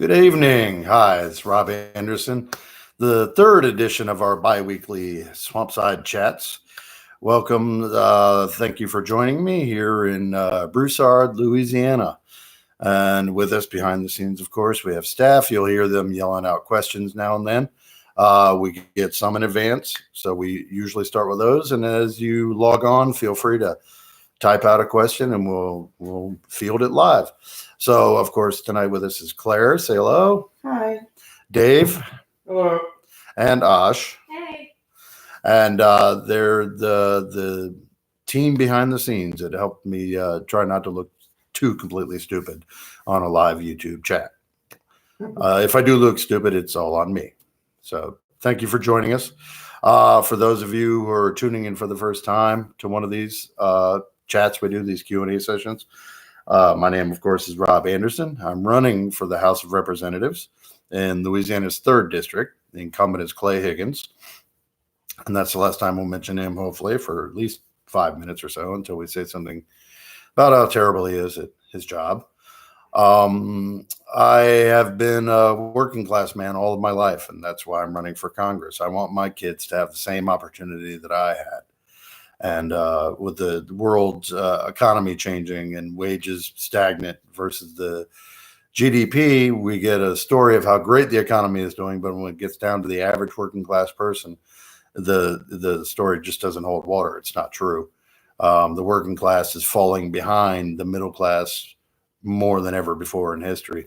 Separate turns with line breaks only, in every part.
Good evening. Hi, it's Rob Anderson, the third edition of our bi-weekly Swampside Chats. Welcome. Thank you for joining me here in Broussard, Louisiana. And with us behind the scenes, of course, we have staff. You'll hear them yelling out questions now and then. We get some in advance, so we usually start with those. And as you log on, feel free to type out a question and we'll field it live. So, of course, tonight with us is Claire. Say hello.
Hi.
Dave.
Hello.
And Ash.
Hey.
And they're the team behind the scenes that helped me try not to look too completely stupid on a live YouTube chat. If I do look stupid, it's all on me. So thank you for joining us. For those of you who are tuning in for the first time to one of these chats, we do these Q&A sessions. My name, of course, is Rob Anderson. I'm running for the House of Representatives in Louisiana's 3rd District. The incumbent is Clay Higgins. And that's the last time we'll mention him, hopefully, for at least 5 minutes or so until we say something about how terrible he is at his job. I have been a working class man all of my life, and that's why I'm running for Congress. I want my kids to have the same opportunity that I had. And with the world's economy changing and wages stagnant versus the GDP, we get a story of how great the economy is doing. But when it gets down to the average working class person, the story just doesn't hold water. It's not true. The working class is falling behind the middle class more than ever before in history.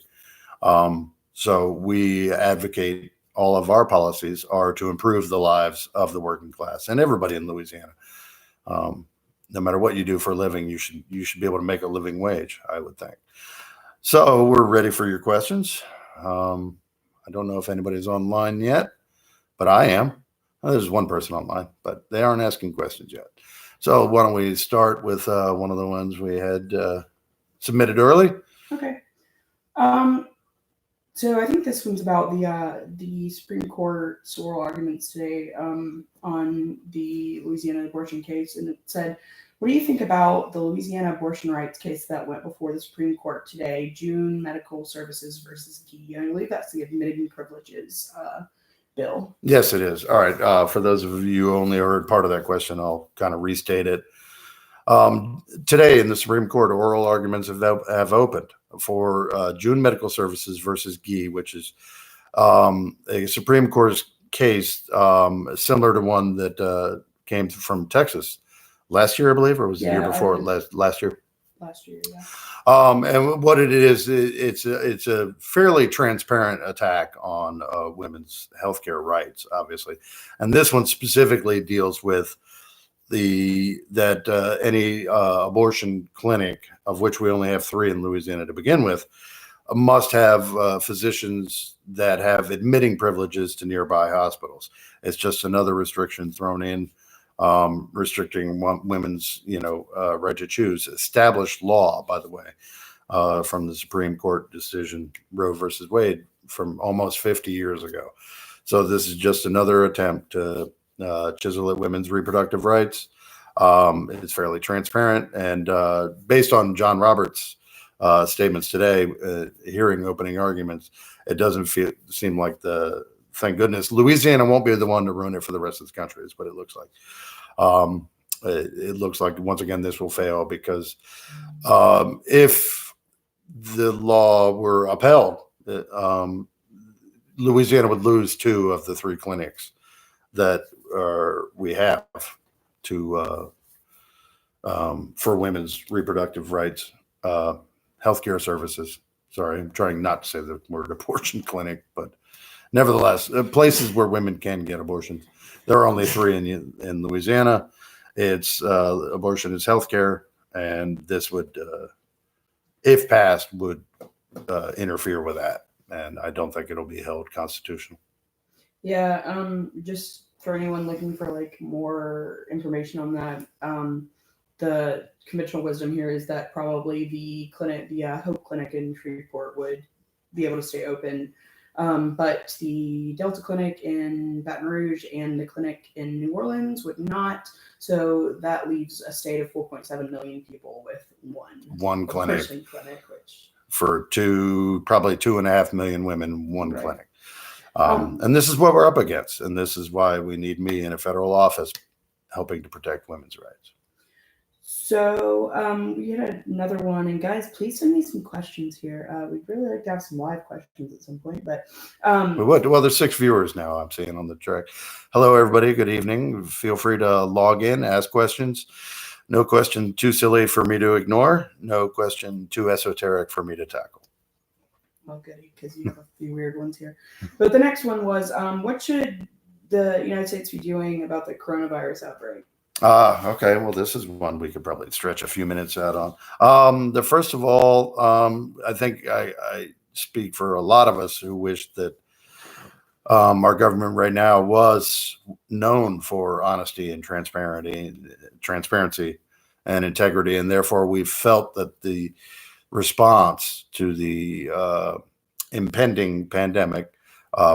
So we advocate, all of our policies are to improve the lives of the working class and everybody in Louisiana. No matter what you do for a living, you should be able to make a living wage, I would think. So we're ready for your questions. I don't know if anybody's online yet, but I am. There's one person online, but they aren't asking questions yet. So why don't we start with one of the ones we had submitted early?
Okay. So I think this one's about the Supreme Court's oral arguments today on the Louisiana abortion case, and it said, "What do you think about the Louisiana abortion rights case that went before the Supreme Court today? June Medical Services versus Key." And I believe that's the admitting privileges bill.
Yes, it is. All right. For those of you who only heard part of that question, I'll kind of restate it. Today in the Supreme Court, oral arguments have opened for June Medical Services versus Gee, which is a Supreme Court case similar to one that came from Texas last year, I believe, or was the year before? Last year.
Last year, yeah.
And what it is, it's a fairly transparent attack on women's healthcare rights, obviously, and this one specifically deals with any abortion clinic, of which we only have 3 in Louisiana to begin with, must have physicians that have admitting privileges to nearby hospitals. It's just another restriction thrown in, restricting women's, right to choose. Established law, by the way, from the Supreme Court decision Roe versus Wade from almost 50 years ago. So this is just another attempt to chisel at women's reproductive rights. It's fairly transparent, and based on John Roberts' statements today, hearing opening arguments, it doesn't seem like thank goodness, Louisiana won't be the one to ruin it for the rest of the country, is what it looks like. It looks like, once again, this will fail because if the law were upheld, Louisiana would lose 2 of the 3 clinics that we have to for women's reproductive rights, healthcare services. Sorry, I'm trying not to say the word abortion clinic, but nevertheless, places where women can get abortions. There are only 3 in Louisiana. It's abortion is healthcare, and this would, if passed, would interfere with that, and I don't think it'll be held constitutional.
Yeah, just for anyone looking for more information on that, the conventional wisdom here is that probably the clinic, the Hope Clinic in Shreveport, would be able to stay open, but the Delta Clinic in Baton Rouge and the clinic in New Orleans would not. So that leaves a state of 4.7 million people with one
clinic,
which
for probably 2.5 million women, one
Right.
clinic. And this is what we're up against. And this is why we need me in a federal office helping to protect women's rights.
So we had another one, and guys, please send me some questions here. We'd really like to have some live questions at some point, but
we would. Well, there's 6 viewers now I'm seeing on the track. Hello, everybody. Good evening. Feel free to log in, ask questions. No question too silly for me to ignore. No question too esoteric for me to tackle.
Oh, goody, because you have a few weird ones here. But the next one was, what should the United States be doing about the coronavirus outbreak?
Okay. Well, this is one we could probably stretch a few minutes out on. The first of all, I think I speak for a lot of us who wish that our government right now was known for honesty and transparency and integrity, and therefore we felt that the response to the impending pandemic,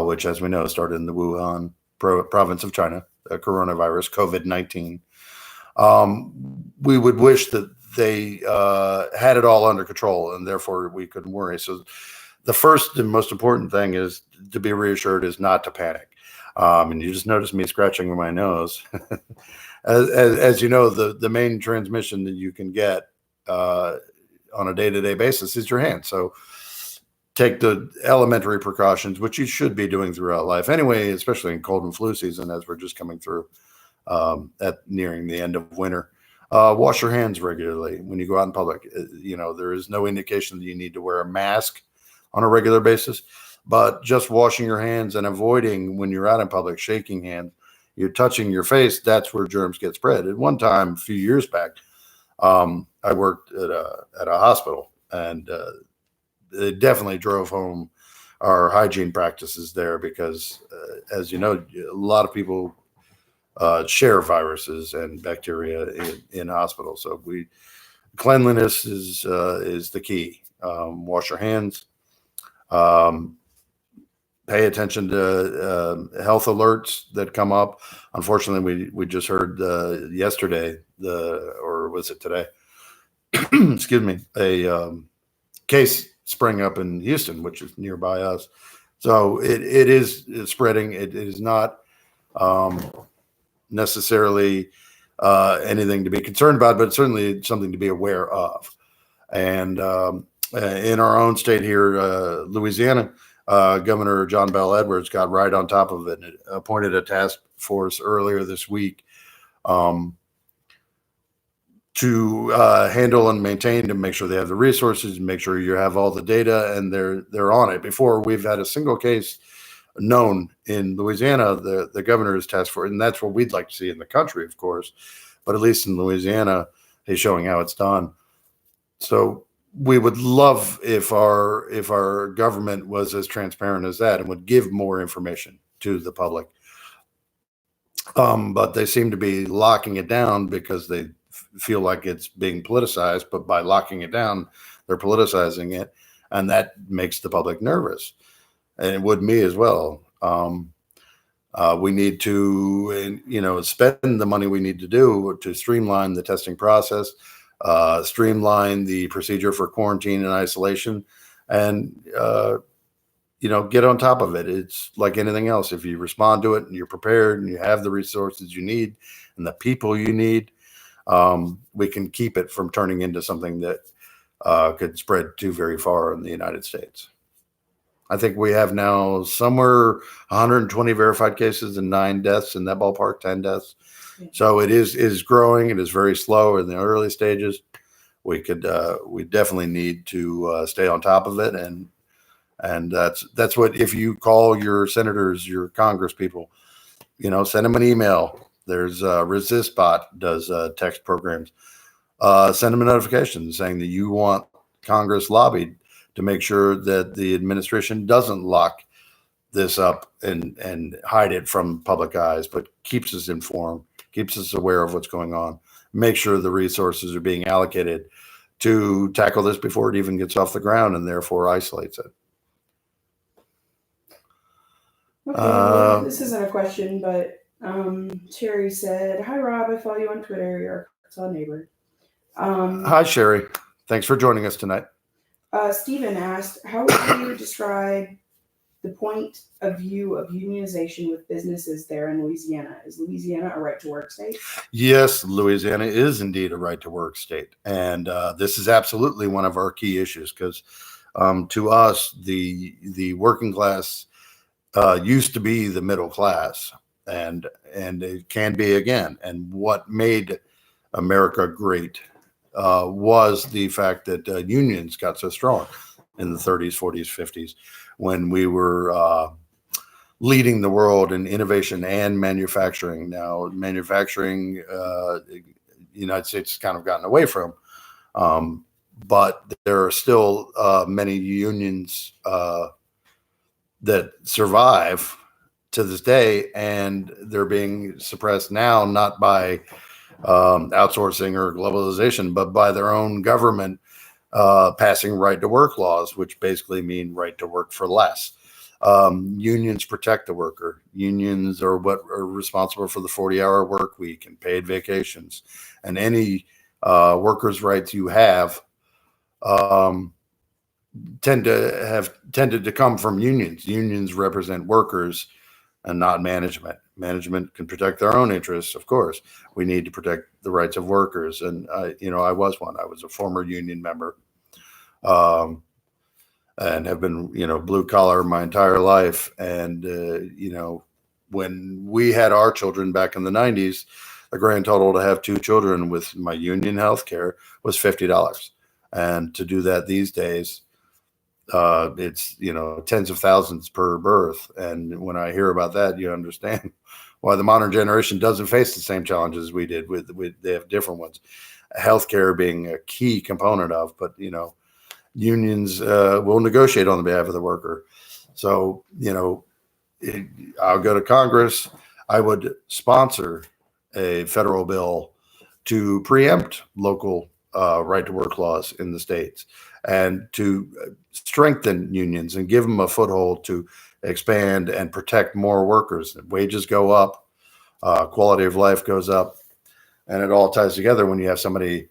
which, as we know, started in the Wuhan province of China, the coronavirus, COVID-19. We would wish that they had it all under control, and therefore we couldn't worry. So the first and most important thing is to be reassured is not to panic. And you just noticed me scratching my nose. as you know, the main transmission that you can get on a day-to-day basis is your hand. So take the elementary precautions, which you should be doing throughout life anyway, especially in cold and flu season, as we're just coming through at nearing the end of winter. Wash your hands regularly when you go out in public. There is no indication that you need to wear a mask on a regular basis, but just washing your hands and avoiding, when you're out in public, shaking hands, you're touching your face, that's where germs get spread. At one time, a few years back, I worked at a hospital, and it definitely drove home our hygiene practices there because, as you know, a lot of people share viruses and bacteria in hospitals. So cleanliness is the key. Wash your hands. Pay attention to health alerts that come up. Unfortunately, we just heard yesterday, or was it today? Excuse me, a case sprang up in Houston, which is nearby us. So it is spreading. It is not necessarily anything to be concerned about, but certainly something to be aware of. And in our own state here, Louisiana, Governor John Bell Edwards got right on top of it and appointed a task force earlier this week to handle and maintain, to make sure they have the resources, and make sure you have all the data, and they're on it. Before we've had a single case known in Louisiana, the governor's task force, and that's what we'd like to see in the country, of course, but at least in Louisiana, he's showing how it's done. So we would love if our government was as transparent as that and would give more information to the public. But they seem to be locking it down because they feel like it's being politicized, but by locking it down, they're politicizing it, and that makes the public nervous, and it would me as well. We need to, spend the money we need to do to streamline the testing process, streamline the procedure for quarantine and isolation, and get on top of it. It's like anything else. If you respond to it and you're prepared and you have the resources you need and the people you need, we can keep it from turning into something that could spread too very far in the United States. I think we have now somewhere 120 verified cases and 9 deaths, in that ballpark, 10 deaths. Yeah. So it is growing. It is very slow in the early stages. We definitely need to stay on top of it, and that's what, if you call your senators, your Congress people, send them an email. There's ResistBot does text programs. Send them a notification saying that you want Congress lobbied to make sure that the administration doesn't lock this up and hide it from public eyes, but keeps us informed, keeps us aware of what's going on, make sure the resources are being allocated to tackle this before it even gets off the ground, and therefore isolates it.
Okay, well, this isn't a question, but Sherry said, "Hi Rob, I follow you on Twitter. You're our Arkansas neighbor."
Hi Sherry, thanks for joining us tonight.
Stephen asked, how would you describe the point of view of unionization with businesses there in Louisiana? Is Louisiana a right to work state?
Yes, Louisiana is indeed a right to work state. And this is absolutely one of our key issues because to us, the working class used to be the middle class, and it can be again. And what made America great was the fact that unions got so strong in the 30s, 40s, 50s, when we were leading the world in innovation and manufacturing. Now, manufacturing, the United States has kind of gotten away from, but there are still many unions that survive to this day, and they're being suppressed now, not by outsourcing or globalization, but by their own government passing right to work laws, which basically mean right to work for less. Unions protect the worker. Unions are what are responsible for the 40-hour work week and paid vacations, and any workers' rights you have tended to come from unions. Unions represent workers and not management. Management can protect their own interests, of course. We need to protect the rights of workers, and I was one. I was a former union member, and have been blue collar my entire life. And when we had our children back in the 90s, the grand total to have two children with my union health care was $50, and to do that these days, it's tens of thousands per birth. And when I hear about that, you understand why the modern generation doesn't face the same challenges we did. With they have different ones, healthcare being a key component of. But unions will negotiate on the behalf of the worker. So I'll go to Congress. I would sponsor a federal bill to preempt local right to work laws in the states, and to strengthen unions and give them a foothold to expand and protect more workers. Wages go up, quality of life goes up, and it all ties together when you have somebody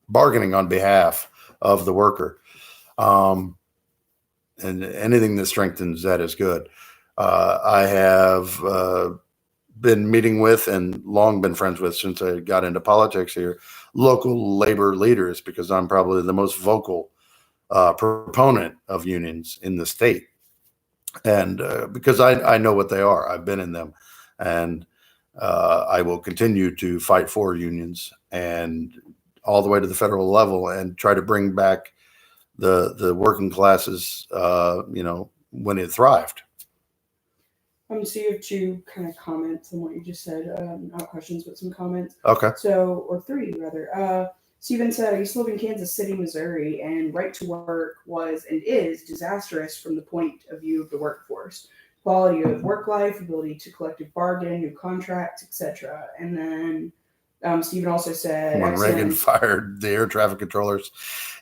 bargaining on behalf of the worker. And anything that strengthens that is good. I have been meeting with and long been friends with, since I got into politics here, local labor leaders, because I'm probably the most vocal proponent of unions in the state. And because I know what they are, I've been in them, and I will continue to fight for unions, and all the way to the federal level, and try to bring back the working classes, when it thrived.
So you have two kind of comments on what you just said, not questions, but some comments.
Okay.
So, or three rather. Stephen said, I used to live in Kansas City, Missouri, and right to work was and is disastrous from the point of view of the workforce. Quality of work life, ability to collective bargain, new contracts, etc. And then Stephen also said,
When Reagan fired the air traffic controllers.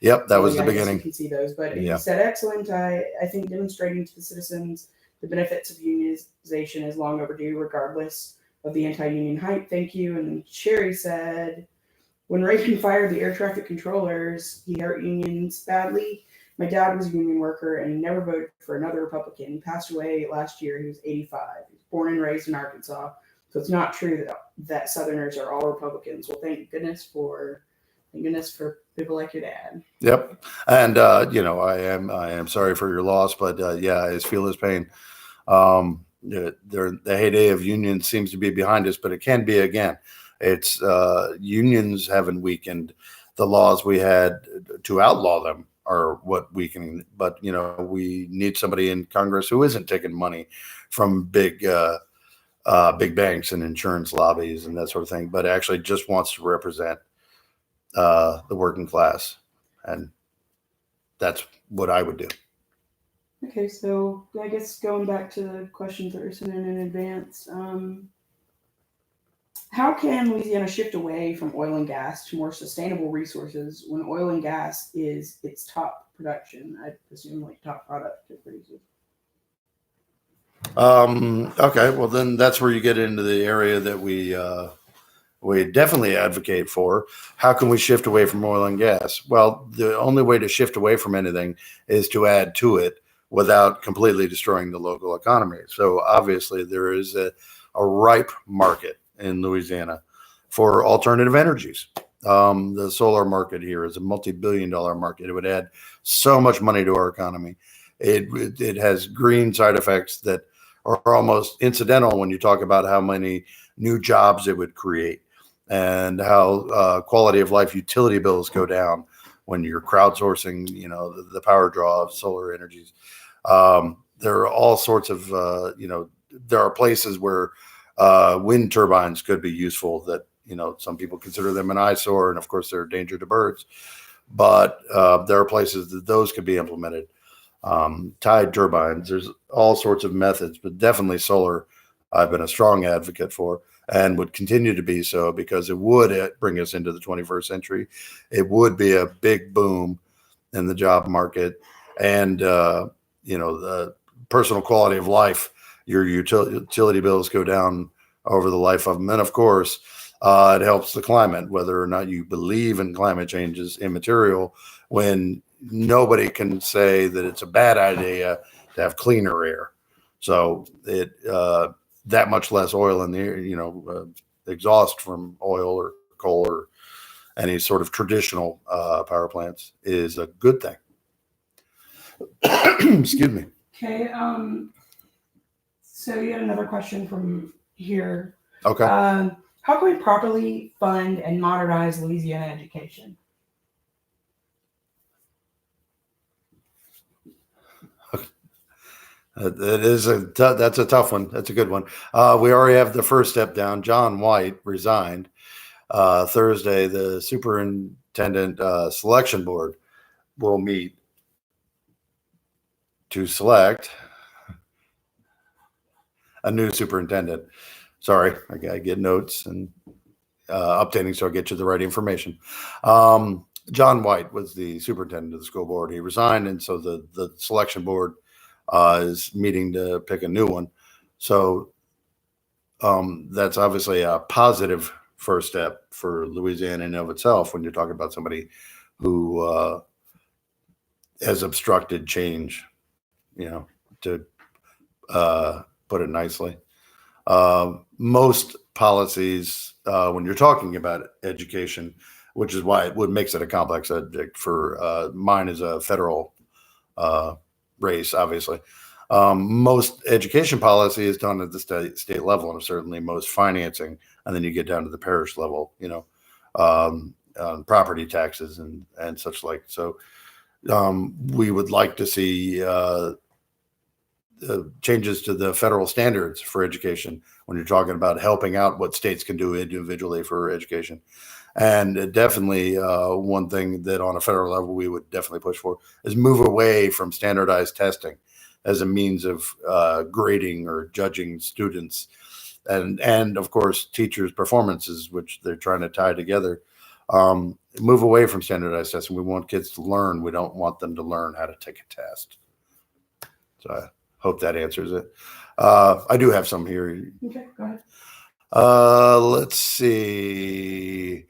Yep, that was the beginning.
You can see those, but he said, excellent. I think demonstrating to the citizens the benefits of unionization is long overdue, regardless of the anti-union hype. Thank you. And then Sherry said, when Reagan fired the air traffic controllers, he hurt unions badly. My dad was a union worker and he never voted for another Republican. He passed away last year. He was 85. He was born and raised in Arkansas. So it's not true that Southerners are all Republicans. Well, thank goodness for people like your dad.
Yep. And I am sorry for your loss, but I feel his pain. The heyday of unions seems to be behind us, but it can be again. It's unions haven't weakened. The laws we had to outlaw them are what weakening. But we need somebody in Congress who isn't taking money from big banks and insurance lobbies and that sort of thing, but actually just wants to represent the working class, and that's what I would do.
Okay, so I guess going back to the questions that were sent in advance, how can Louisiana shift away from oil and gas to more sustainable resources when oil and gas is its top production? I presume top product it produces.
Okay, well then that's where you get into the area that we we definitely advocate for. How can we shift away from oil and gas? Well, the only way to shift away from anything is to add to it without completely destroying the local economy. So obviously there is a ripe market in Louisiana for alternative energies. The solar market here is a multi-billion-dollar market. It would add so much money to our economy. It has green side effects that are almost incidental when you talk about how many new jobs it would create and how quality of life utility bills go down when you're crowdsourcing, the power draw of solar energies. There are all sorts of, there are places where wind turbines could be useful that, some people consider them an eyesore, and of course they're a danger to birds, but there are places that those could be implemented. Tide turbines, there's all sorts of methods, but definitely solar I've been a strong advocate for and would continue to be so, because it would bring us into the 21st century. It would be a big boom in the job market, and the personal quality of life. Your utility bills go down over the life of them, and of course it helps the climate. Whether or not you believe in climate change is immaterial when nobody can say that it's a bad idea to have cleaner air. So it that much less oil in the air, exhaust from oil or coal or any sort of traditional power plants is a good thing. Excuse me.
Okay. So you had another question from here.
Okay.
How can we properly fund and modernize Louisiana education?
That's a tough one. That's a good one. We already have the first step down. John White resigned Thursday. The superintendent selection board will meet to select a new superintendent. Sorry, I get notes and updating, so I get you the right information. John White was the superintendent of the school board. He resigned, and so the selection board is meeting to pick a new one. So that's obviously a positive first step for Louisiana in and of itself when you're talking about somebody who has obstructed change, to put it nicely. Most policies, when you're talking about education, which is why it makes it a complex subject for mine is a federal race, obviously. Most education policy is done at the state level, and certainly most financing, and then you get down to the parish level, on property taxes and such like. So we would like to see changes to the federal standards for education when you're talking about helping out what states can do individually for education. And definitely one thing that on a federal level we would definitely push for is move away from standardized testing as a means of grading or judging students and of course teachers' performances, which they're trying to tie together. Move away from standardized testing. We want kids to learn. We don't want them to learn how to take a test. So I hope that answers it. I do have some here.
Okay, go ahead.
Let's see.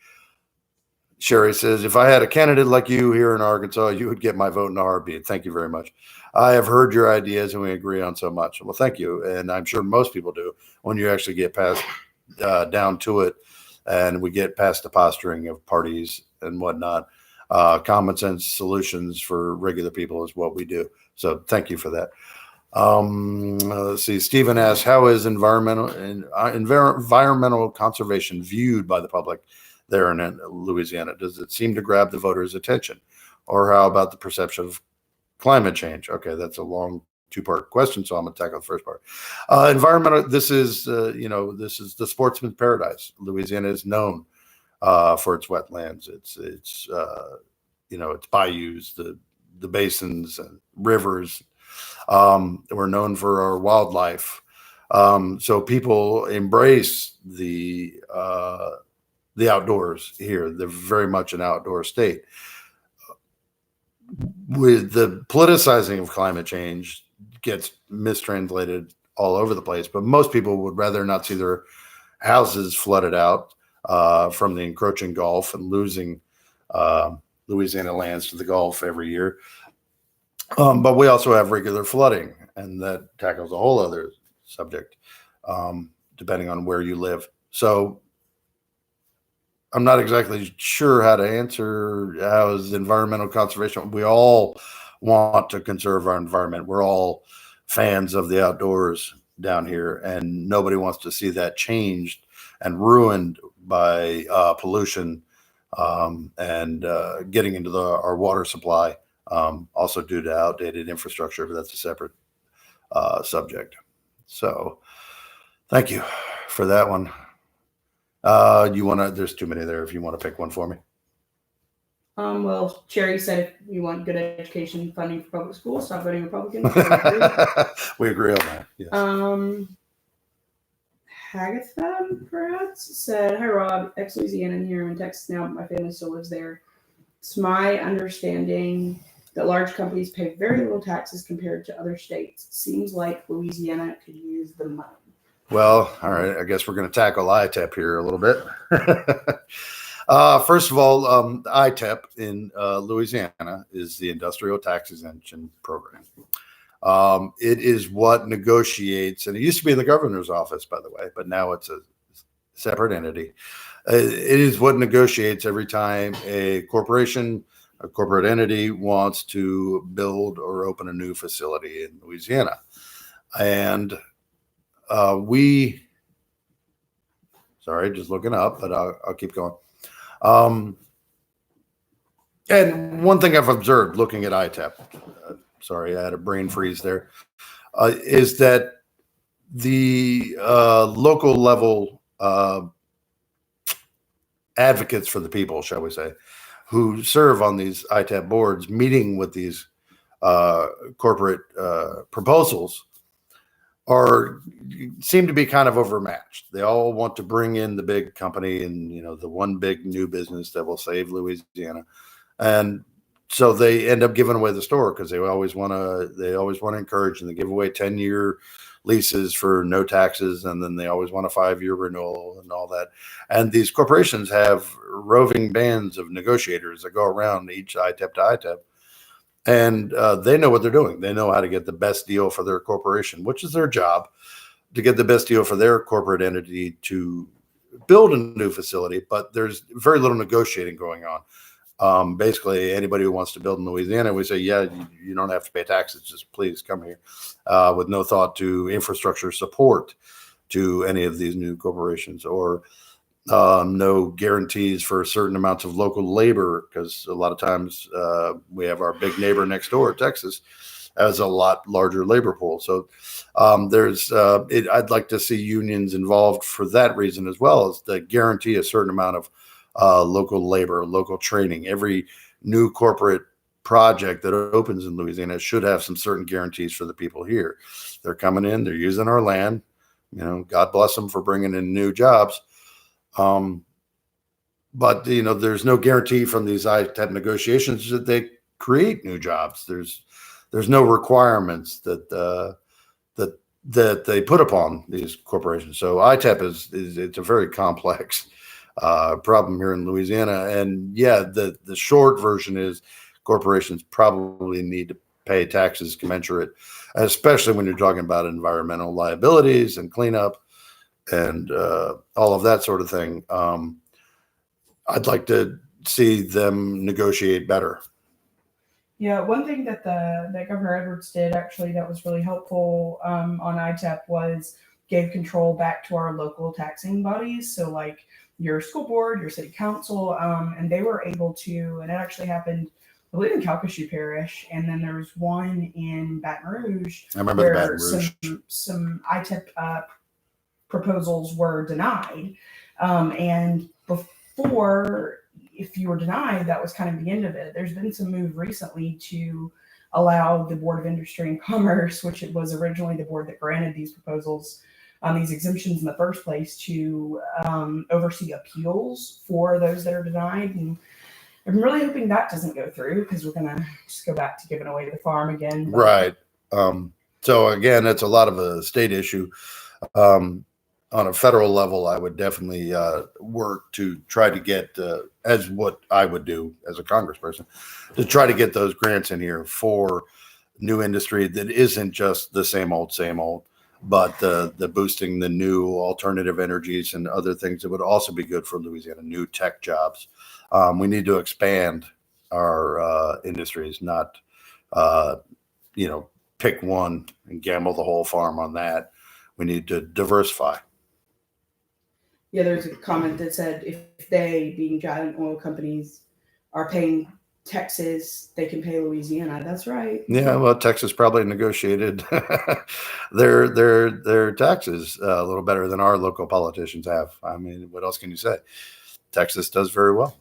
Sherry says, if I had a candidate like you here in Arkansas, you would get my vote in a heartbeat. Thank you very much. I have heard your ideas and we agree on so much. Well, thank you. And I'm sure most people do when you actually get past down to it and we get past the posturing of parties and whatnot. Common sense solutions for regular people is what we do. So thank you for that. Let's see. Stephen asks, how is environmental conservation viewed by the public there in Louisiana? Does it seem to grab the voters' attention? Or how about the perception of climate change? Okay, that's a long two-part question, so I'm going to tackle the first part. Environmental, this is the sportsman's paradise. Louisiana is known for its wetlands, its bayous, the basins and rivers. We're known for our wildlife. So people embrace the outdoors here. They're very much an outdoor state. With the politicizing of climate change gets mistranslated all over the place, but most people would rather not see their houses flooded out from the encroaching Gulf and losing Louisiana lands to the Gulf every year. But we also have regular flooding, and that tackles a whole other subject, depending on where you live. So I'm not exactly sure how to answer how is environmental conservation. We all want to conserve our environment. We're all fans of the outdoors down here, and nobody wants to see that changed and ruined by pollution and getting into our water supply, also due to outdated infrastructure, but that's a separate subject. So thank you for that one. There's too many there if you want to pick one for me.
Well, Cherry said if you want good education funding for public schools, stop voting Republican.
We agree on that. Yes.
Hagatha, perhaps, said, "Hi Rob, ex-Louisiana here in Texas now, but my family still lives there. It's my understanding that large companies pay very little taxes compared to other states. Seems like Louisiana could use the money."
Well, all right. I guess we're going to tackle ITEP here a little bit. First of all, ITEP in Louisiana is the Industrial Tax Exemption Program. It is what negotiates, and it used to be in the governor's office, by the way, but now it's a separate entity. It is what negotiates every time a corporation, a corporate entity wants to build or open a new facility in Louisiana. And just looking up, but I'll keep going. And one thing I've observed looking at ITEP, sorry, I had a brain freeze there, is that the local level advocates for the people, shall we say, who serve on these ITEP boards, meeting with these corporate proposals, seem to be kind of overmatched. They all want to bring in the big company and the one big new business that will save Louisiana, and so they end up giving away the store because they always want to encourage, and they give away 10-year leases for no taxes, and then they always want a 5-year renewal and all that. And these corporations have roving bands of negotiators that go around each ITEP to ITEP. And they know what they're doing. They know how to get the best deal for their corporation, which is their job, to get the best deal for their corporate entity to build a new facility. But there's very little negotiating going on. Basically, anybody who wants to build in Louisiana, we say, yeah, you don't have to pay taxes. Just please come here, with no thought to infrastructure support to any of these new corporations, or no guarantees for certain amounts of local labor, because a lot of times we have our big neighbor next door, Texas, has a lot larger labor pool. So I'd like to see unions involved for that reason, as well as to guarantee a certain amount of local labor, local training. Every new corporate project that opens in Louisiana should have some certain guarantees for the people here. They're coming in, they're using our land. God bless them for bringing in new jobs. But there's no guarantee from these ITEP negotiations that they create new jobs. There's no requirements that they put upon these corporations. So ITEP it's a very complex problem here in Louisiana. And yeah, the short version is corporations probably need to pay taxes commensurate, especially when you're talking about environmental liabilities and cleanup and all of that sort of thing. I'd like to see them negotiate better.
Yeah, one thing that Governor Edwards did actually that was really helpful on ITEP was gave control back to our local taxing bodies. So like your school board, your city council, and they were able to, and it actually happened, I believe, in Calcasieu Parish, and then there was one in Baton Rouge.
I remember the Baton Rouge.
Some ITEP proposals were denied, and before, if you were denied, that was kind of the end of it. There's been some move recently to allow the Board of Industry and Commerce, which it was originally the board that granted these proposals, these exemptions in the first place, to oversee appeals for those that are denied. And I'm really hoping that doesn't go through, because we're going to just go back to giving away the farm again.
Right. So again, it's a lot of a state issue. on a federal level, I would definitely work to try to get, as what I would do as a congressperson, to try to get those grants in here for new industry that isn't just the same old, but the boosting the new alternative energies and other things that would also be good for Louisiana, new tech jobs. We need to expand our industries, not, pick one and gamble the whole farm on that. We need to diversify.
Yeah, there's a comment that said if they, being giant oil companies, are paying Texas, they can pay Louisiana. That's right.
Yeah, well, Texas probably negotiated their taxes a little better than our local politicians have. I mean, what else can you say? Texas does very well.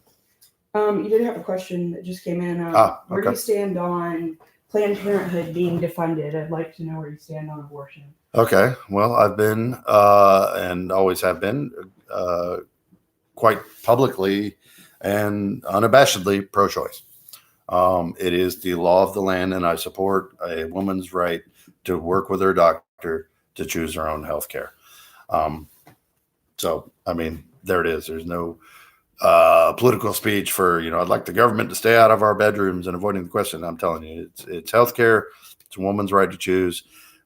You did have a question that just came in. Where do you stand on Planned Parenthood being defunded? I'd like to know where you stand on abortion.
Okay, well, I've been and always have been quite publicly and unabashedly pro-choice. It is the law of the land, and I support a woman's right to work with her doctor to choose her own health care. So, I mean, there it is. There's no political speech for, I'd like the government to stay out of our bedrooms and avoiding the question. I'm telling you, it's health care. It's a woman's right to choose.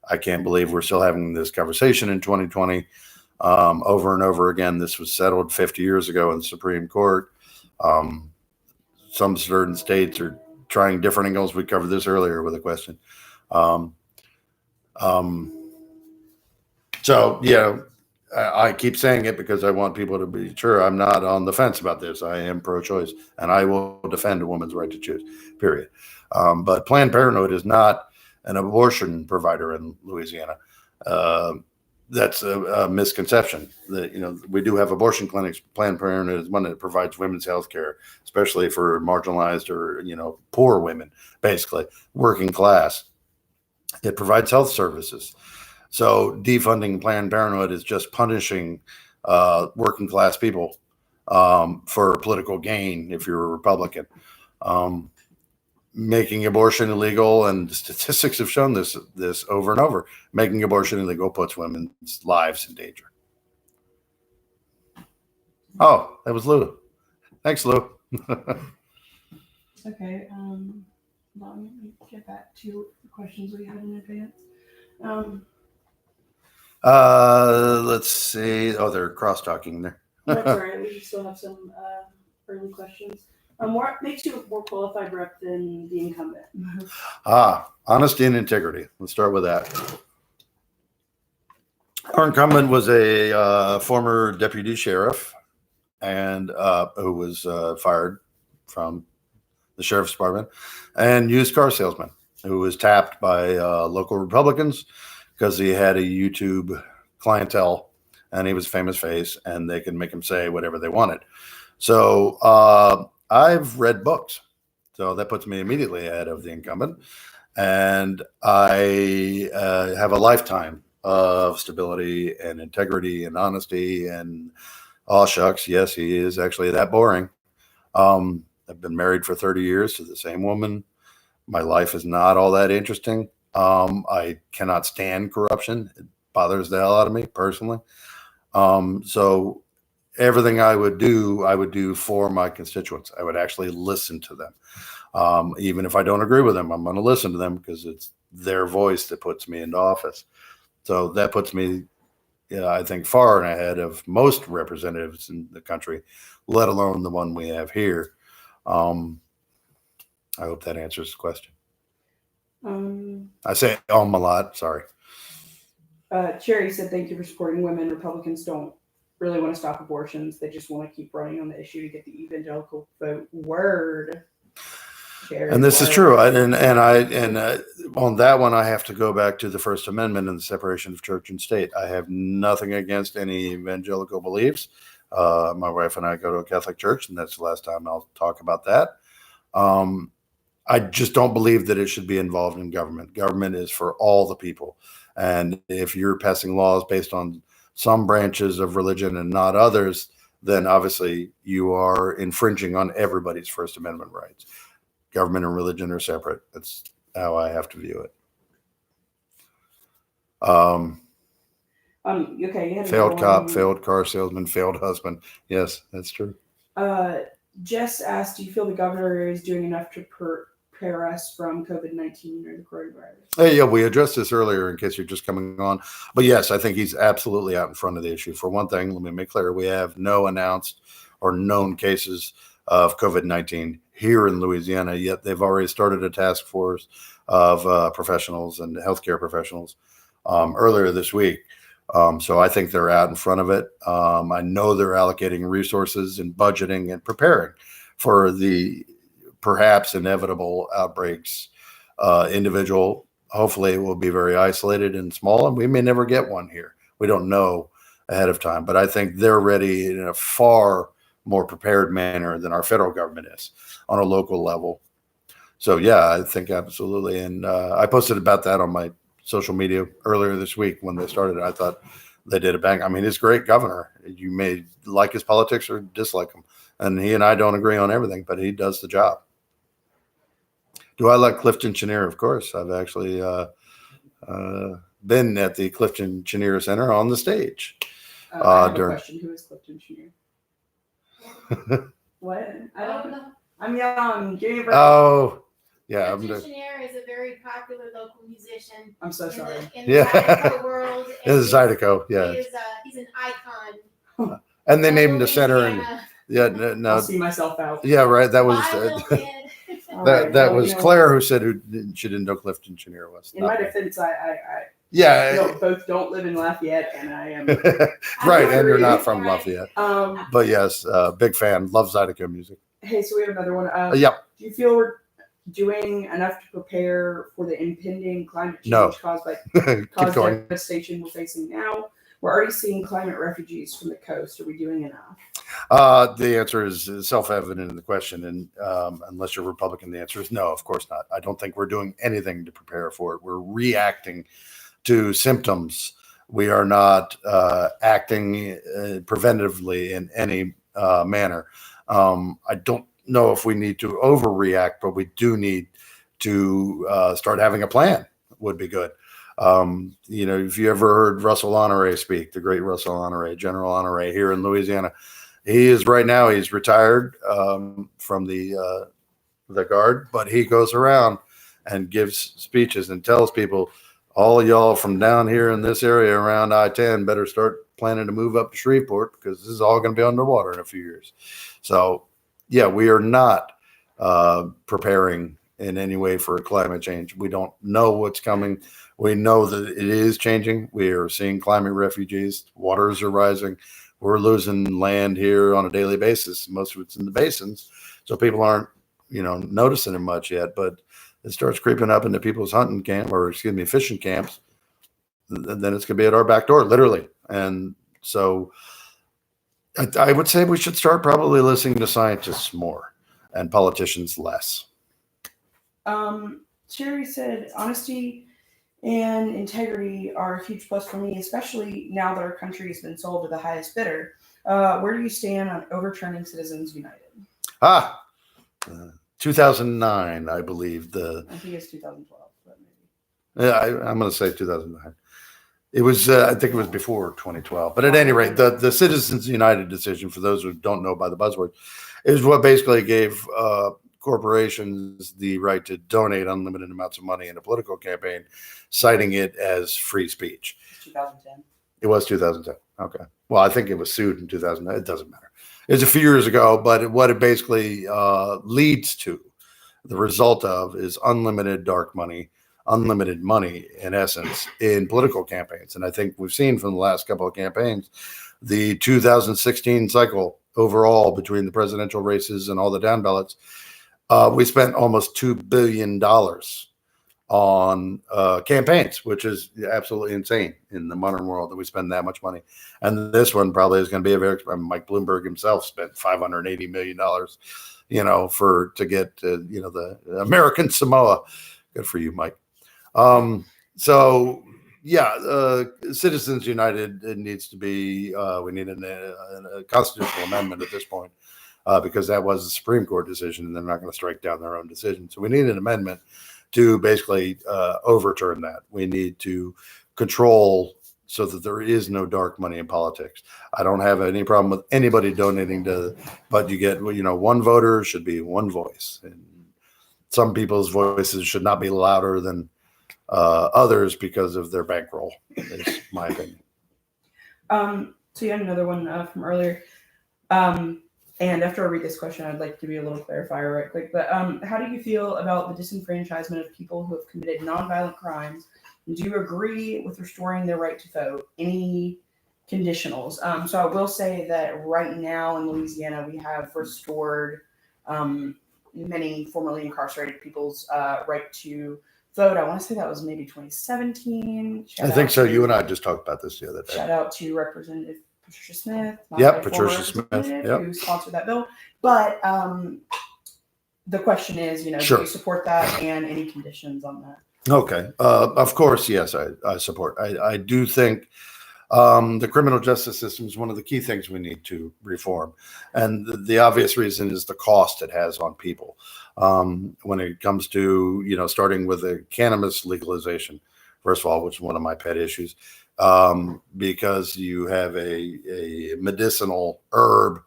I can't believe we're still having this conversation in 2020 over and over again. This was settled 50 years ago in the Supreme Court. Some certain states are trying different angles. We covered this earlier with a question. So, I keep saying it because I want people to be sure I'm not on the fence about this. I am pro-choice, and I will defend a woman's right to choose, period. But Planned Parenthood is not an abortion provider in Louisiana. That's a misconception. That we do have abortion clinics. Planned Parenthood is one that provides women's health care, especially for marginalized or poor women, basically working class. It provides health services. So defunding Planned Parenthood is just punishing working class people for political gain. If you're a Republican, making abortion illegal, and statistics have shown this over and over. Making abortion illegal puts women's lives in danger. Oh, that was Lou. Thanks, Lou.
Okay. Let me get back to the questions we had in advance.
Let's see. Oh, they're cross-talking there.
That's all right. We still have some early questions. What makes you a more qualified rep than the incumbent?
Honesty and integrity. Let's start with that. Our incumbent was a former deputy sheriff, and who was fired from the sheriff's department, and used car salesman who was tapped by local Republicans because he had a YouTube clientele and he was a famous face and they could make him say whatever they wanted. So I've read books. So that puts me immediately ahead of the incumbent. And I have a lifetime of stability and integrity and honesty and, oh, shucks, yes, he is actually that boring. I've been married for 30 years to the same woman. My life is not all that interesting. I cannot stand corruption. It bothers the hell out of me personally. So everything I would do for my constituents. I would actually listen to them. Even if I don't agree with them, I'm going to listen to them because it's their voice that puts me into office. So that puts me, I think, far and ahead of most representatives in the country, let alone the one we have here. I hope that answers the question. I say a lot. Sorry.
Cherry said, thank you for supporting women. Republicans don't really want to stop abortions. They just want to keep running on the issue to get the evangelical vote. Word. Cherry,
and this is true. And on that one, I have to go back to the First Amendment and the separation of church and state. I have nothing against any evangelical beliefs. My wife and I go to a Catholic church, and that's the last time I'll talk about that. I just don't believe that it should be involved in government. Government is for all the people. And if you're passing laws based on some branches of religion and not others, then obviously you are infringing on everybody's First Amendment rights. Government and religion are separate. That's how I have to view it.
Okay, you had
Failed
another
cop,
one.
failed car salesman, failed husband. Yes, that's true.
Jess asked, "Do you feel the governor is doing enough to prepare us from COVID-19 or the coronavirus?"
Hey, yeah, we addressed this earlier in case you're just coming on. But yes, I think he's absolutely out in front of the issue. For one thing, let me make clear we have no announced or known cases of COVID-19 here in Louisiana, yet they've already started a task force of professionals and healthcare professionals earlier this week. So I think they're out in front of it. I know they're allocating resources and budgeting and preparing for the perhaps inevitable outbreaks. Individual, hopefully, it will be very isolated and small, and we may never get one here. We don't know ahead of time, but I think they're ready in a far more prepared manner than our federal government is on a local level. So yeah, I think absolutely. And I posted about that on my social media earlier this week when they started. I thought they did a bang. I mean, he's a great governor. You may like his politics or dislike him, and he and I don't agree on everything, but he does the job. Do I like Clifton Chenier? Of course. I've actually been at the Clifton Chenier Center on the stage.
I have a question. Who is Clifton Chenier? What? I don't know. I'm young. Give me a break.
Oh, yeah.
Clifton Chenier is a very popular local musician.
I'm so sorry.
In the Zydeco world.
It's Zydeco, yeah.
He's an icon.
And they named the center. And yeah, no.
I'll see myself out.
Yeah, right. That was that was Claire who said she didn't know Clifton Chenier was.
In my defense, I both don't live in Lafayette, and I am
right, and you're not from Lafayette. But yes, big fan. Love Zydeco music.
Hey, so we have another one.
Yep.
Do you feel we're doing enough to prepare for the impending climate change caused by devastation we're facing now? We're already seeing climate refugees from the coast. Are we doing enough?
The answer is self-evident in the question, and unless you're Republican, the answer is no, of course not. I don't think we're doing anything to prepare for it. We're reacting to symptoms. We are not acting preventatively in any manner. I don't know if we need to overreact, but we do need to start having a plan. Would be good. If you ever heard Russell Honore speak, the great Russell Honore, General Honore here in Louisiana, he's retired from the Guard, but he goes around and gives speeches and tells people, all of y'all from down here in this area around I-10 better start planning to move up to Shreveport because this is all going to be underwater in a few years. So, yeah, we are not preparing in any way for climate change. We don't know what's coming. We know that it is changing. We are seeing climate refugees. Waters are rising. We're losing land here on a daily basis. Most of it's in the basins. So people aren't, noticing it much yet, but it starts creeping up into people's fishing camps. Then it's going to be at our back door, literally. And so I would say we should start probably listening to scientists more and politicians less.
Sherry said, honesty and integrity are a huge plus for me, especially now that our country has been sold to the highest bidder. Where do you stand on overturning Citizens United?
2009, I believe.
I think it's 2012. But
maybe. Yeah, I'm going to say 2009. It was, I think it was before 2012. But at any rate, the Citizens United decision, for those who don't know by the buzzword, is what basically gave corporations the right to donate unlimited amounts of money in a political campaign, citing it as free speech.
2010.
It was 2010. Okay. Well, I think it was sued in 2009. It doesn't matter. It's a few years ago, but what it basically leads to, the result of, is unlimited dark money, unlimited money, in essence, in political campaigns. And I think we've seen from the last couple of campaigns, the 2016 cycle overall between the presidential races and all the down ballots, we spent almost $2 billion on campaigns, which is absolutely insane in the modern world that we spend that much money. And this one probably is going to be Mike Bloomberg himself spent $580 million, to get, the American Samoa. Good for you, Mike. Citizens United, it needs to be, we need a constitutional amendment at this point. Because that was a Supreme Court decision, and they're not going to strike down their own decision. So we need an amendment to basically overturn that. We need to control so that there is no dark money in politics. I don't have any problem with anybody donating but you get, one voter should be one voice. And some people's voices should not be louder than others because of their bankroll, is my opinion.
So you had another one from earlier. And after I read this question, I'd like to give you a little clarifier right quick. But how do you feel about the disenfranchisement of people who have committed nonviolent crimes? And do you agree with restoring their right to vote? Any conditionals? So I will say that right now in Louisiana, we have restored many formerly incarcerated people's right to vote. I want to say that was maybe 2017.
I think so. You and I just talked about this the other day.
Shout out to Representative Patricia Smith.
Yep, Patricia Smith. Yep.
Who sponsored that bill. But the question is,
Sure.
Do you support that and any conditions on that?
Okay. Of course, yes, I support. I do think the criminal justice system is one of the key things we need to reform. And the obvious reason is the cost it has on people. When it comes to, starting with the cannabis legalization, first of all, which is one of my pet issues, because you have a medicinal herb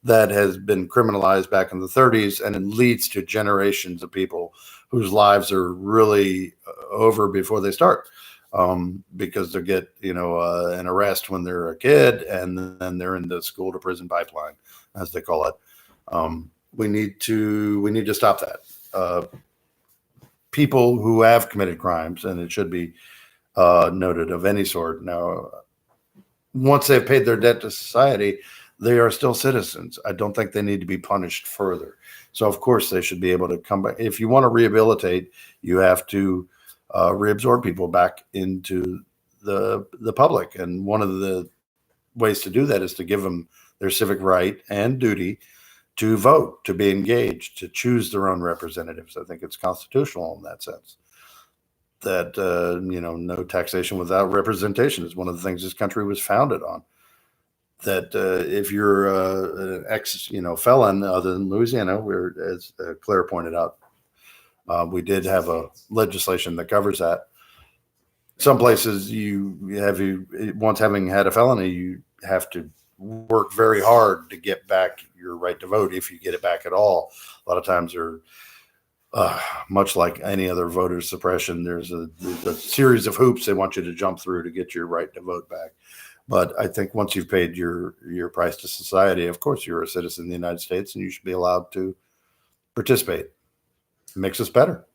that has been criminalized back in the 30s, and it leads to generations of people whose lives are really over before they start, because they get an arrest when they're a kid, and then they're in the school to prison pipeline, as they call it. We need to stop that. People who have committed crimes, and it should be noted, of any sort, now once they've paid their debt to society, they are still citizens. I don't think they need to be punished further. So of course they should be able to come back. If you want to rehabilitate, you have to reabsorb people back into the public. And one of the ways to do that is to give them their civic right and duty to vote, to be engaged, to choose their own representatives. I think it's constitutional in that sense. That no taxation without representation is one of the things this country was founded on. That if you're an ex felon, other than Louisiana, where, as Claire pointed out, we did have a legislation that covers that. Some places once having had a felony, you have to work very hard to get back your right to vote, if you get it back at all. A lot of times they're much like any other voter suppression. There's a series of hoops they want you to jump through to get your right to vote back. But I think once you've paid your price to society, of course, you're a citizen of the United States, and you should be allowed to participate. It makes us better.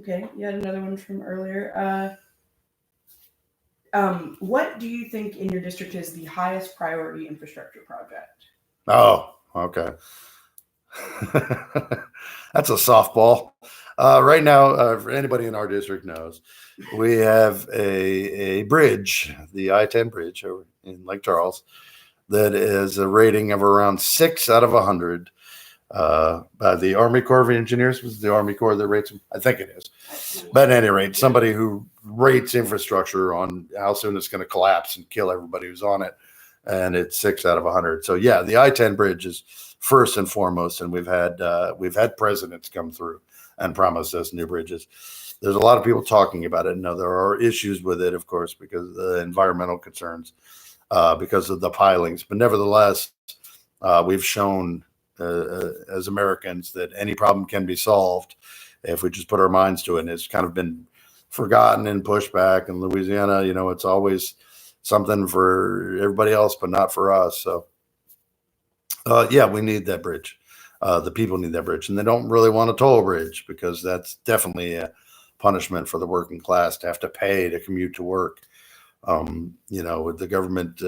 Okay, you had another one from earlier. What do you think in your district is the highest priority infrastructure project?
Oh, okay. That's a softball. Right now, for anybody in our district knows, we have a bridge, the I-10 bridge over in Lake Charles, that is a rating of around 6 out of 100 by the Army Corps of Engineers. Was the Army Corps that rates them? I think it is. But at any rate, somebody who rates infrastructure on how soon it's going to collapse and kill everybody who's on it, and it's 6 out of 100. So yeah, the I-10 bridge is first and foremost, and we've had presidents come through and promise us new bridges. There's a lot of people talking about it. Now, there are issues with it, of course, because of the environmental concerns, because of the pilings. But nevertheless, we've shown as Americans that any problem can be solved if we just put our minds to it. And it's kind of been forgotten and pushed back. In Louisiana, it's always something for everybody else, but not for us. So, yeah, we need that bridge. The people need that bridge, and they don't really want a toll bridge, because that's definitely a punishment for the working class to have to pay to commute to work. The government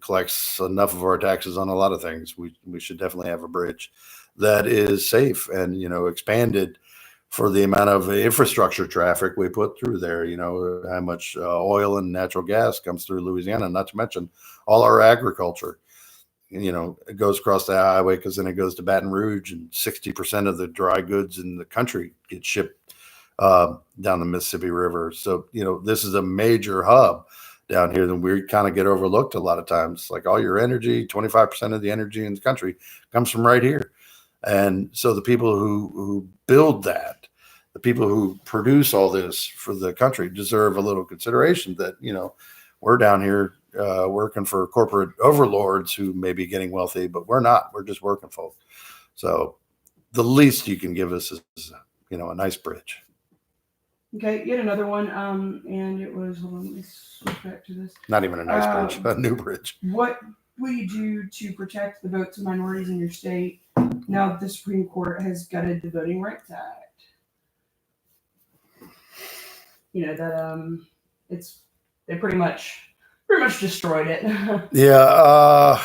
collects enough of our taxes on a lot of things. We should definitely have a bridge that is safe and, expanded for the amount of infrastructure traffic we put through there. How much oil and natural gas comes through Louisiana, not to mention all our agriculture. It goes across the highway, because then it goes to Baton Rouge, and 60% of the dry goods in the country get shipped down the Mississippi River. So, this is a major hub down here that we kind of get overlooked a lot of times. Like, all your energy, 25% of the energy in the country comes from right here. And so the people who build that, the people who produce all this for the country, deserve a little consideration that, We're down here working for corporate overlords who may be getting wealthy, but we're not. We're just working folk. So the least you can give us is, a nice bridge.
Okay, yet another one. And it was, hold on, let me switch back to this.
Not even a nice bridge, a new bridge.
What will you do to protect the votes of minorities in your state now that the Supreme Court has gutted the Voting Rights Act? They pretty much destroyed it.
Yeah.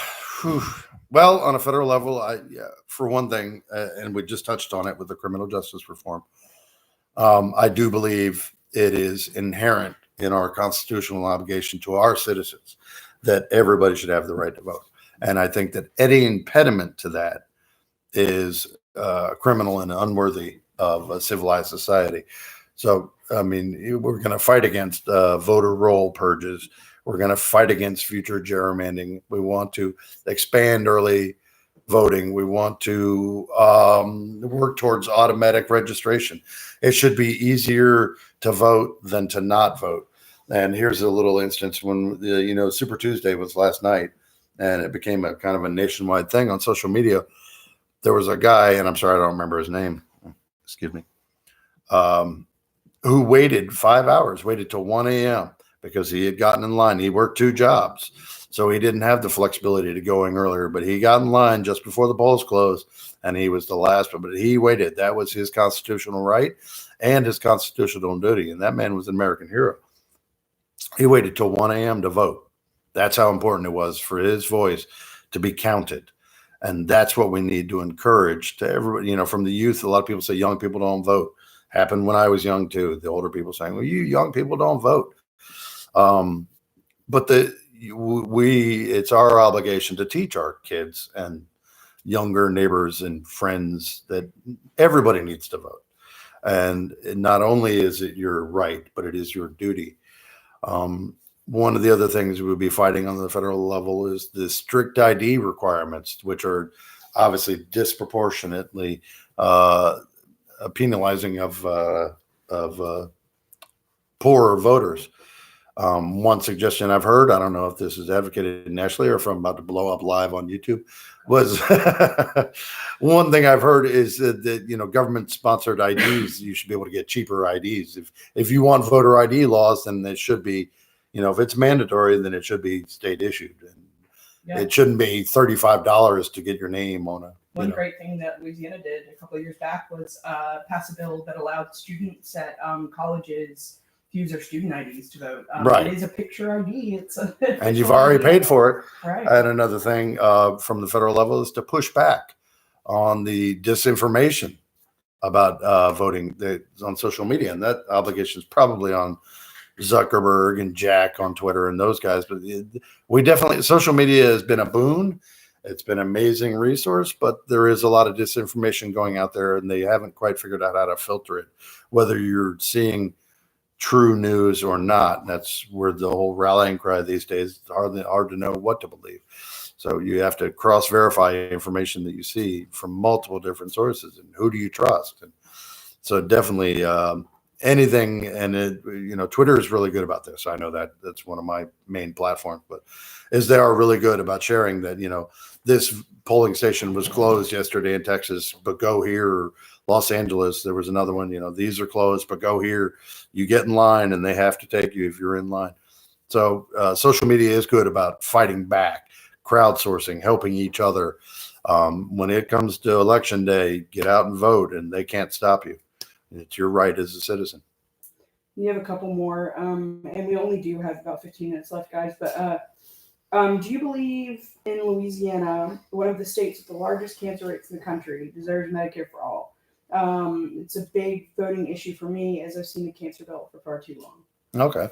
Well, on a federal level, for one thing, and we just touched on it with the criminal justice reform, I do believe it is inherent in our constitutional obligation to our citizens that everybody should have the right to vote. And I think that any impediment to that is criminal and unworthy of a civilized society. So, I mean, we're going to fight against voter roll purges. We're going to fight against future gerrymandering. We want to expand early voting. We want to work towards automatic registration. It should be easier to vote than to not vote. And here's a little instance when Super Tuesday was last night, and it became a kind of a nationwide thing on social media. There was a guy, and I'm sorry I don't remember his name. Excuse me. Who waited 5 hours, waited till 1 a.m. because he had gotten in line. He worked 2 jobs, so he didn't have the flexibility to going earlier, but he got in line just before the polls closed, and he was the last one, but he waited. That was his constitutional right and his constitutional duty, and that man was an American hero. He waited till 1 a.m. to vote. That's how important it was for his voice to be counted. And that's what we need to encourage to everybody, from the youth. A lot of people say young people don't vote. Happened when I was young too. The older people saying, well, you young people don't vote. But it's our obligation to teach our kids and younger neighbors and friends that everybody needs to vote. And not only is it your right, but it is your duty. One of the other things we would be fighting on the federal level is the strict ID requirements, which are obviously disproportionately penalizing of poorer voters. One suggestion I've heard, I don't know if this is advocated nationally or if I'm about to blow up live on YouTube, was one thing I've heard is that government sponsored IDs, you should be able to get cheaper IDs. If you want voter ID laws, then it should be, if it's mandatory, then it should be state issued. And it shouldn't be $35 to get your name on a.
One great thing that Louisiana did a couple of years back was pass a bill that allowed students at colleges to use their student IDs to vote.
Right.
It is a picture ID.
And you've already paid for it.
Right.
And another thing from the federal level is to push back on the disinformation about voting on social media. And that obligation is probably on Zuckerberg and Jack on Twitter and those guys. But we definitely, social media has been a boon. It's been an amazing resource, but there is a lot of disinformation going out there, and they haven't quite figured out how to filter it, whether you're seeing true news or not. And that's where the whole rallying cry these days. It's hard to know what to believe. So you have to cross-verify information that you see from multiple different sources, and who do you trust? And so definitely anything, and Twitter is really good about this. I know that's one of my main platforms, but they are really good about sharing that, this polling station was closed yesterday in Texas, but go here. Or Los Angeles, there was another one, these are closed, but go here. You get in line and they have to take you if you're in line. So social media is good about fighting back, crowdsourcing, helping each other. When it comes to election day, get out and vote, and they can't stop you. It's your right as a citizen.
We have a couple more, and we only do have about 15 minutes left, guys. But do you believe in Louisiana, one of the states with the largest cancer rates in the country, deserves Medicare for all? It's a big voting issue for me, as I've seen the cancer bill for far too long.
Okay.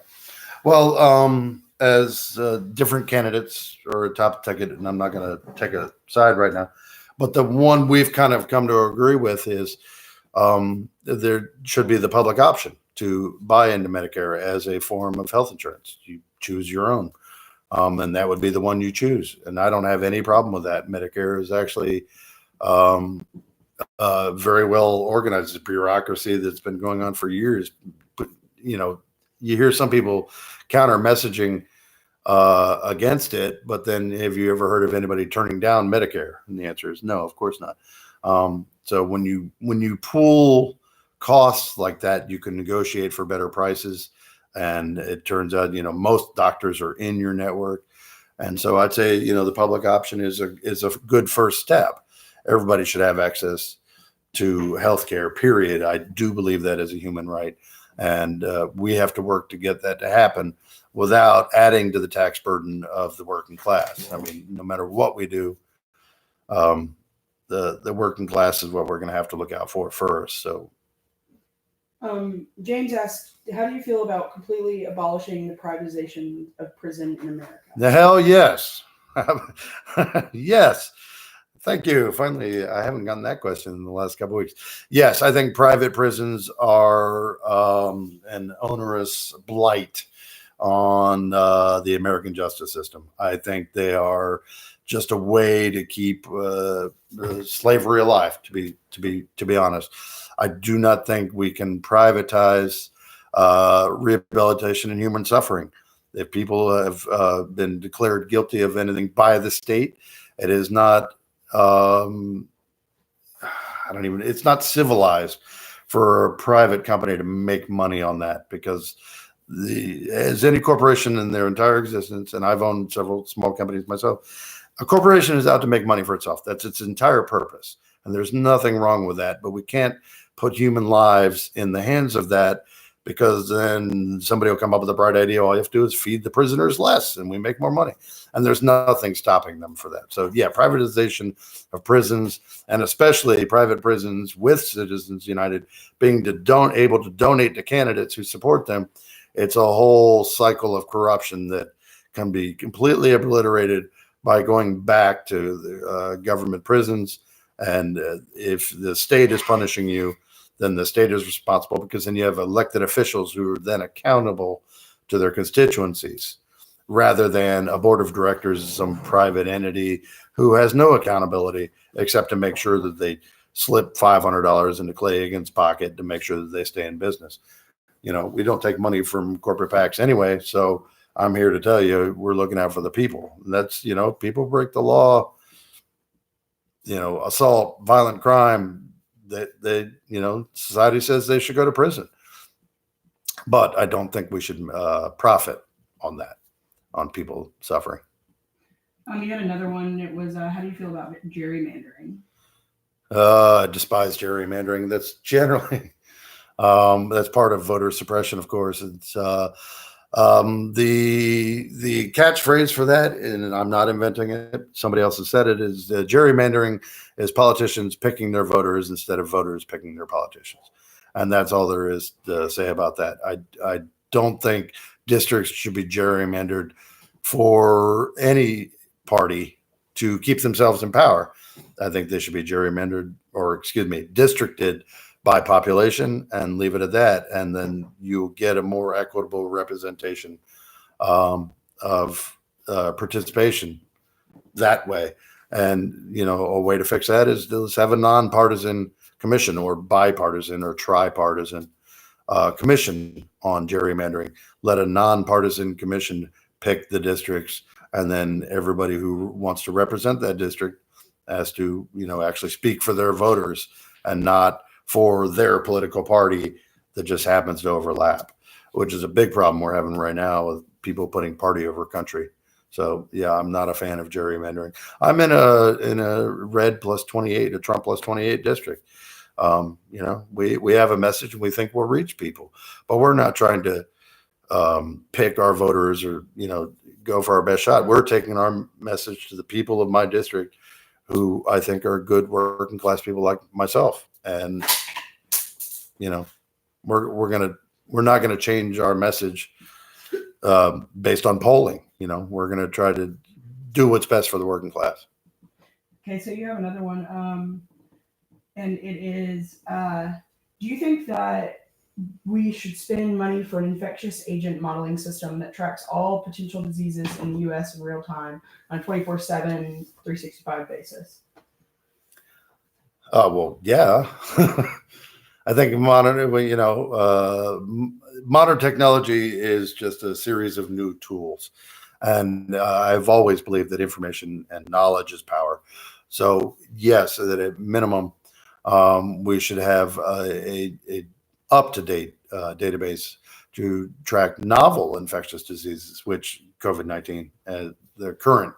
Well, as different candidates are a top ticket, and I'm not going to take a side right now, but the one we've kind of come to agree with is there should be the public option to buy into Medicare as a form of health insurance. You choose your own, and that would be the one you choose. And I don't have any problem with that. Medicare is actually very well organized. It's a bureaucracy that's been going on for years. But you hear some people counter messaging against it. But then, have you ever heard of anybody turning down Medicare? And the answer is no, of course not. So when you pool costs like that, you can negotiate for better prices. And it turns out, most doctors are in your network. And so I'd say, the public option is a good first step. Everybody should have access to healthcare, period. I do believe that as a human right. And we have to work to get that to happen without adding to the tax burden of the working class. I mean, no matter what we do, the working class is what we're going to have to look out for first. So,
James asked, how do you feel about completely abolishing the privatization of prison in America?
the hell yes. Yes. Thank you. Finally, I haven't gotten that question in the last couple of weeks. Yes, I think private prisons are an onerous blight on the American justice system. I think they are just a way to keep slavery alive. To be honest, I do not think we can privatize rehabilitation and human suffering. If people have been declared guilty of anything by the state, it is not. It's not civilized for a private company to make money on that, because as any corporation in their entire existence, and I've owned several small companies myself, a corporation is out to make money for itself. That's its entire purpose. And there's nothing wrong with that, but we can't put human lives in the hands of that, because then somebody will come up with a bright idea. All you have to do is feed the prisoners less and we make more money. And there's nothing stopping them for that. So yeah, privatization of prisons, and especially private prisons with Citizens United being able to donate to candidates who support them. It's a whole cycle of corruption that can be completely obliterated by going back to the government prisons. And if the state is punishing you, then the state is responsible, because then you have elected officials who are then accountable to their constituencies, rather than a board of directors, some private entity who has no accountability except to make sure that they slip $500 into Clay Higgins' pocket to make sure that they stay in business. We don't take money from corporate PACs anyway. So I'm here to tell you, we're looking out for the people. And that's, people break the law, assault, violent crime, that society says they should go to prison. But I don't think we should profit on that, on people suffering.
You got another one. It was, how do you feel about gerrymandering?
I despise gerrymandering. That's generally, that's part of voter suppression, of course. It's the catchphrase for that, and I'm not inventing it, somebody else has said it, is gerrymandering is politicians picking their voters instead of voters picking their politicians. And that's all there is to say about that. I don't think districts should be gerrymandered for any party to keep themselves in power. I think they should be districted by population, and leave it at that. And then you get a more equitable representation of participation that way. And, a way to fix that is to have a nonpartisan commission, or bipartisan or tripartisan commission on gerrymandering. Let a nonpartisan commission pick the districts, and then everybody who wants to represent that district has to, actually speak for their voters and not for their political party that just happens to overlap, which is a big problem we're having right now with people putting party over country. So yeah, I'm not a fan of gerrymandering. I'm in a red plus 28, a Trump plus 28 district. We have a message and we think we'll reach people, but we're not trying to pick our voters or, go for our best shot. We're taking our message to the people of my district, who I think are good working class people like myself. And, we're not going to change our message based on polling. We're going to try to do what's best for the working class.
Okay, so you have another one, and it is, do you think that we should spend money for an infectious agent modeling system that tracks all potential diseases in the U.S. in real time on a 24/7, 365 basis?
Well, yeah. I think modern technology is just a series of new tools. And I've always believed that information and knowledge is power. So yes, that at minimum, we should have a up-to-date database to track novel infectious diseases, which COVID-19, the current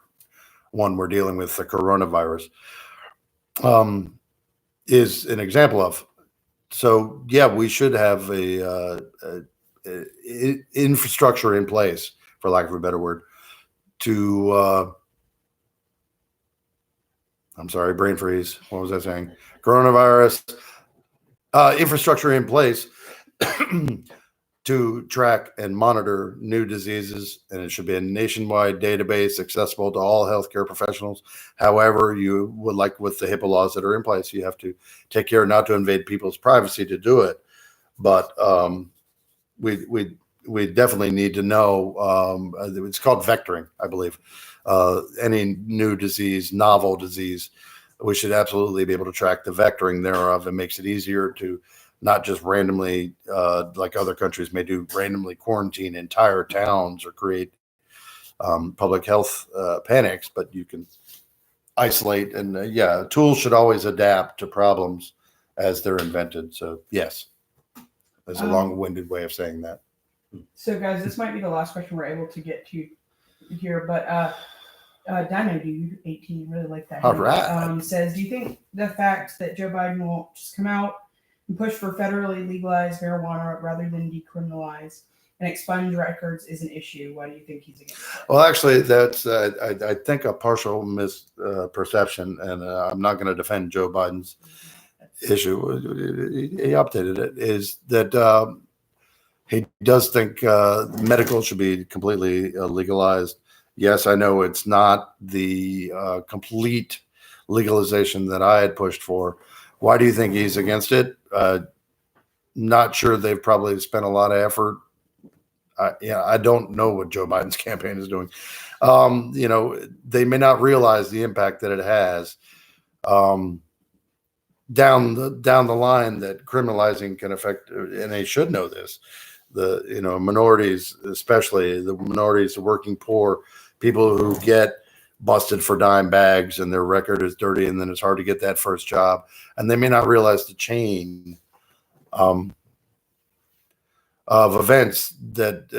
one we're dealing with, the coronavirus, is an example of. So yeah, we should have a infrastructure in place, for lack of a better word, to I'm sorry, brain freeze. What was I saying? Coronavirus infrastructure in place to track and monitor new diseases, and it should be a nationwide database accessible to all healthcare professionals. However, you would, like with the HIPAA laws that are in place, you have to take care not to invade people's privacy to do it. But we definitely need to know. It's called vectoring, I believe. Any new disease, novel disease, we should absolutely be able to track the vectoring thereof. It makes it easier to not just randomly, like other countries may do, randomly quarantine entire towns or create public health panics, but you can isolate. And yeah, tools should always adapt to problems as they're invented. So yes, that's a long-winded way of saying that.
So guys, this might be the last question we're able to get to here, but Dino Dude 18, really like that.
All right.
Says, do you think the fact that Joe Biden will just come out and push for federally legalized marijuana rather than decriminalize and expunge records is an issue? Why do you think he's against it?
Well, actually, that's I think a partial misperception, and I'm not going to defend Joe Biden's issue. He updated it. Is that he does think medical should be completely legalized. Yes, I know it's not the complete legalization that I had pushed for. Why do you think he's against it? Not sure. They've probably spent a lot of effort. I don't know what Joe Biden's campaign is doing. They may not realize the impact that it has down the line, that criminalizing can affect, and they should know this. The minorities, especially the minorities, the working poor, people who get busted for dime bags and their record is dirty, and then it's hard to get that first job, and they may not realize the chain of events that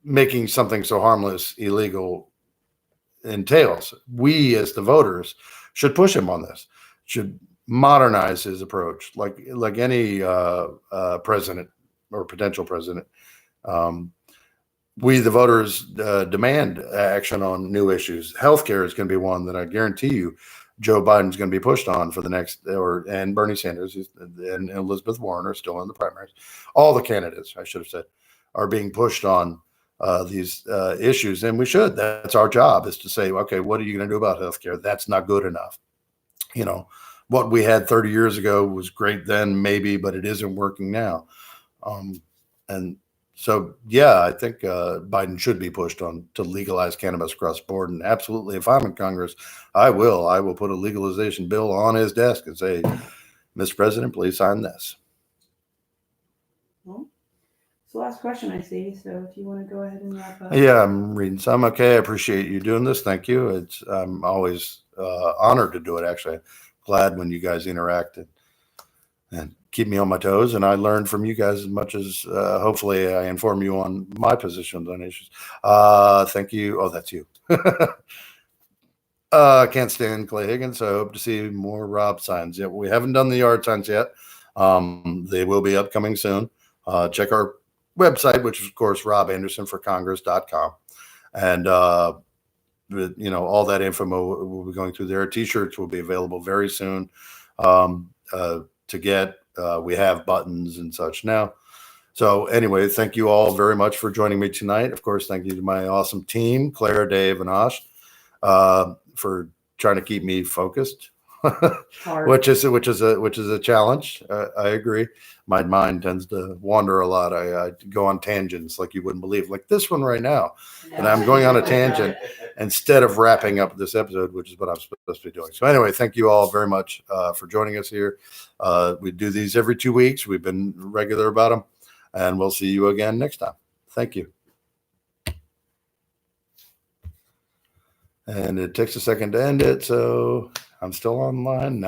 making something so harmless illegal entails. We as the voters should push him on this, should modernize his approach, like any president or potential president. We, the voters, demand action on new issues. Healthcare is going to be one that I guarantee you Joe Biden's going to be pushed on for the next, and Bernie Sanders and Elizabeth Warren are still in the primaries. All the candidates, I should have said, are being pushed on these issues, and we should. That's our job, is to say, okay, what are you going to do about healthcare? That's not good enough. What we had 30 years ago was great then, maybe, but it isn't working now. And so, yeah, I think Biden should be pushed on to legalize cannabis across the board. And absolutely, if I'm in Congress, I will put a legalization bill on his desk and say, Mr. President, please sign this.
Well, it's the last question I see. So if you want to go ahead and wrap up.
Yeah, I'm reading some. Okay, I appreciate you doing this. Thank you. I'm always honored to do it, actually. Glad when you guys interact and keep me on my toes, and I learn from you guys as much as hopefully I inform you on my positions on issues. Thank you. Oh, that's you. Can't stand Clay Higgins, so I hope to see more Rob signs. Yeah, we haven't done the yard signs yet. They will be upcoming soon. Check our website, which is, of course, robandersonforcongress.com. And all that info will be going through there. T-shirts will be available very soon to get. We have buttons and such now. So anyway, thank you all very much for joining me tonight. Of course, thank you to my awesome team, Claire, Dave, and Ash, for trying to keep me focused, which is a challenge. I agree. My mind tends to wander a lot. I go on tangents like you wouldn't believe, like this one right now. And I'm going on a tangent instead of wrapping up this episode, which is what I'm supposed to be doing. So anyway, thank you all very much for joining us here. We do these every 2 weeks. We've been regular about them, and we'll see you again next time. Thank you. And it takes a second to end it, so I'm still online now.